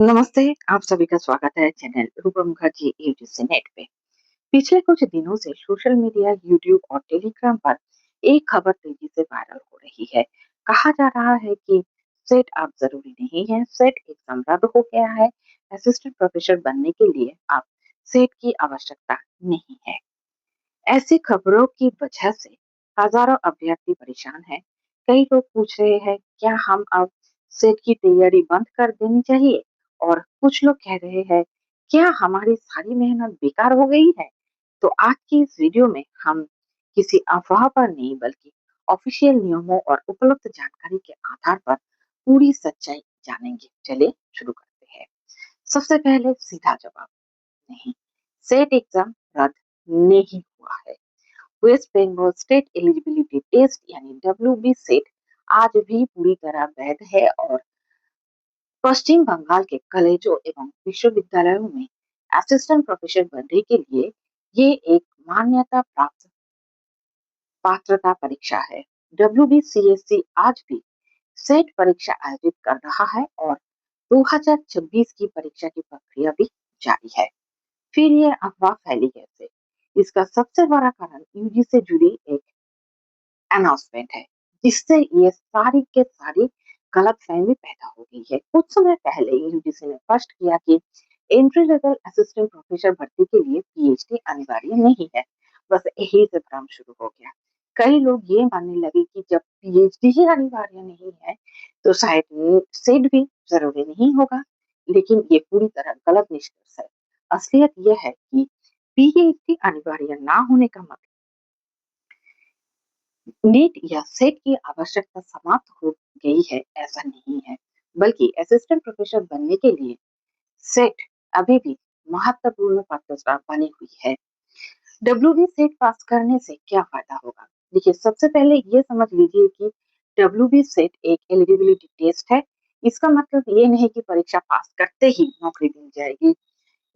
नमस्ते, आप सभी का स्वागत है चैनल रूपा मुखर्जी यूजीसी नेट पे। पिछले कुछ दिनों से सोशल मीडिया, यूट्यूब और टेलीग्राम पर एक खबर तेजी से वायरल हो रही है। कहा जा रहा है कि सेट अब जरूरी नहीं है, सेट एग्जाम रद्द हो गया है। असिस्टेंट प्रोफेसर बनने के लिए अब सेट की आवश्यकता नहीं है। ऐसी खबरों की वजह से हजारों अभ्यर्थी परेशान हैं। कई लोग पूछ रहे हैं, क्या हम अब सेट की तैयारी बंद कर देनी चाहिए? और कुछ लोग कह रहे हैं, क्या हमारी सारी मेहनत बेकार हो गई है? तो आज की इस वीडियो में हम किसी अफवाह पर नहीं बल्कि ऑफिशियल नियमों और उपलब्ध जानकारी के आधार पर पूरी सच्चाई जानेंगे। चलिए शुरू करते हैं। सबसे पहले सीधा जवाब, नहीं, सेट एग्जाम रद्द नहीं हुआ है। West Bengal state eligibility test यानी डब्ल्यूबी सेट आज भी पूरी तरह वैध है और पश्चिम बंगाल के कॉलेजों एवं विश्वविद्यालयों में असिस्टेंट प्रोफेसर बनने के लिए ये एक मान्यता प्राप्त पात्रता परीक्षा है। डब्ल्यूबीसीएससी आज भी सेट परीक्षा आयोजित कर रहा है और 2026 की परीक्षा की प्रक्रिया भी जारी है। फिर ये अफवाह फैली कैसे? इसका सबसे बड़ा कारण यूजी से जुड़ी एक अनाउंसमेंट है, जिससे ये सारी के सारी गलतफहमी पैदा हो गई है। कुछ समय पहले यूजीसी ने स्पष्ट किया कि एंट्री लेवल असिस्टेंट प्रोफेसर भर्ती के लिए पीएचडी अनिवार्य नहीं है। बस यही से भ्रम शुरू हो गया। कई लोग ये मानने लगे कि जब पीएचडी ही अनिवार्य नहीं है, तो शायद सेट भी जरूरी नहीं होगा। लेकिन ये पूरी तरह गलत निष्कर्ष है। असलियत यह है कि पीएचडी अनिवार्य ना होने का मतलब नीट या सेट की आवश्यकता समाप्त हो गई है ऐसा नहीं है, बल्कि असिस्टेंट प्रोफेसर बनने के लिए सेट अभी भी महत्वपूर्ण पात्रता बनी हुई है। डब्ल्यूबी सेट पास करने से क्या फायदा होगा? देखिए, सबसे पहले ये समझ लीजिए कि डब्ल्यूबी सेट एक एलिजिबिलिटी टेस्ट है। इसका मतलब ये नहीं कि परीक्षा पास करते ही नौकरी मिल जाएगी।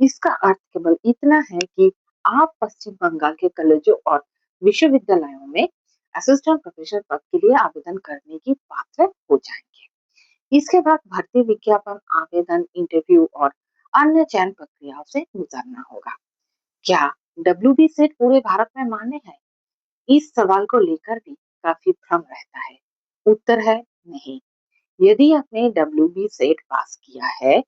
इसका अर्थ केवल इतना है कि आप पश्चिम बंगाल के कॉलेजों और विश्वविद्यालयों में असिस्टेंट प्रोफेसर पद के लिए आवेदन करने की पात्र हो जाएंगे। इसके बाद भर्ती विज्ञापन, आवेदन, इंटरव्यू और अन्य चयन प्रक्रियाओं से गुजरना होगा। क्या डब्ल्यूबी सेट पूरे भारत में मान्य है? इस सवाल को लेकर भी काफी भ्रम रहता है। उत्तर है नहीं। यदि आपने डब्ल्यूबी सेट पास किया है,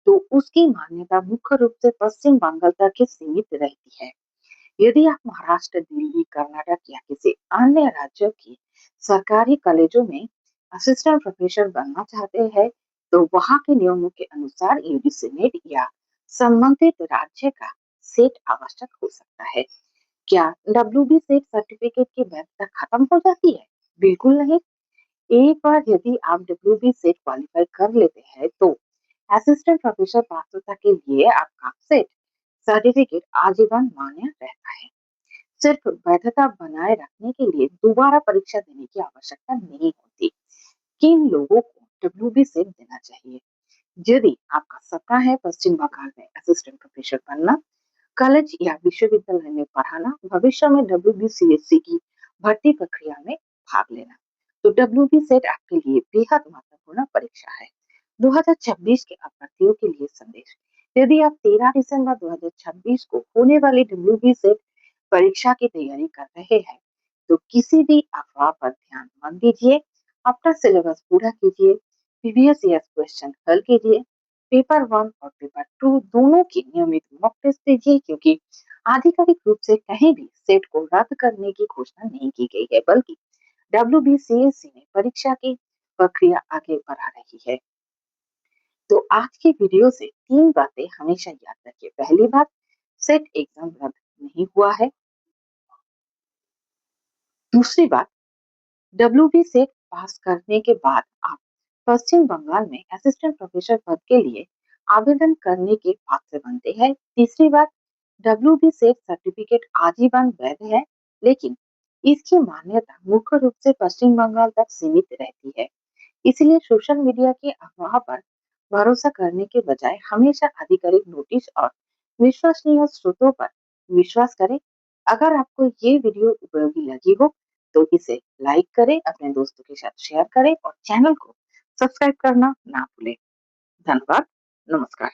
तो उसकी मान्यता मुख्य रूप से पश्चिम बंगाल तक ही सीमित रहती है। यदि आप महाराष्ट्र, दिल्ली, कर्नाटक या किसी अन्य राज्य की सरकारी कॉलेजों में असिस्टेंट प्रोफेसर बनना चाहते हैं, तो वहां के नियमों के अनुसार यूजीसी नेट या संबंधित राज्य का सेट आवश्यक हो सकता है। क्या डब्ल्यूबी सेट सर्टिफिकेट की वैधता खत्म हो जाती है? बिल्कुल नहीं। एक बार यदि आप डब्ल्यूबी सेट क्वालिफाई कर लेते हैं, तो असिस्टेंट प्रोफेसर पात्रता के लिए आपका सेट सर्टिफिकेट आजीवन मान्य रहता है। सिर्फ वैधता बनाए रखने के लिए दोबारा परीक्षा देने की आवश्यकता नहीं होती। किन लोगों को डब्ल्यूबी सेट देना चाहिए? यदि आपका सपना है पश्चिम बंगाल में असिस्टेंट प्रोफेसर बनना, कॉलेज या विश्वविद्यालय में पढ़ाना, भविष्य में डब्ल्यूबीसीएससी की भर्ती प्रक्रिया में भाग लेना, तो डब्ल्यूबी सेट आपके लिए बेहद महत्वपूर्ण परीक्षा है। 2026 के अभ्यर्थियों के लिए संदेश, यदि आप 13 दिसंबर 2026 को होने वाली डब्ल्यूबी सेट परीक्षा की तैयारी कर रहे हैं, तो किसी भी अफवाह पर ध्यान मत दीजिए। अपना सिलेबस पूरा कीजिए, प्रीवियस ईयर क्वेश्चन हल कीजिए, पेपर 1 और पेपर 2 दोनों की नियमित मॉक टेस्ट दीजिए, क्योंकि आधिकारिक रूप से कहीं भी सेट को रद्द करने की घोषणा नहीं की गई है, बल्कि डब्ल्यूबीसीएससी ने परीक्षा की प्रक्रिया आगे बढ़ा रही है। तो आज की वीडियो से 3 बातें हमेशा याद रखिए। पहली बात, सेट एग्जाम रद्द नहीं हुआ है। दूसरी बात, डब्ल्यूबी सेट पास करने के बाद आप पश्चिम बंगाल में असिस्टेंट प्रोफेसर पद के लिए आवेदन करने के पात्र बनते हैं। तीसरी बात, डब्ल्यूबी सेट सर्टिफिकेट आजीवन वैध है, लेकिन इसकी मान्यता मुख्य रूप से पश्चिम बंगाल तक सीमित रहती है। इसलिए सोशल मीडिया की अफवाह पर भरोसा करने के बजाय हमेशा आधिकारिक नोटिस और विश्वसनीय स्रोतों पर विश्वास करें। अगर आपको ये वीडियो उपयोगी लगी हो, तो इसे लाइक करें, अपने दोस्तों के साथ शेयर करें और चैनल को सब्सक्राइब करना ना भूलें। धन्यवाद। नमस्कार।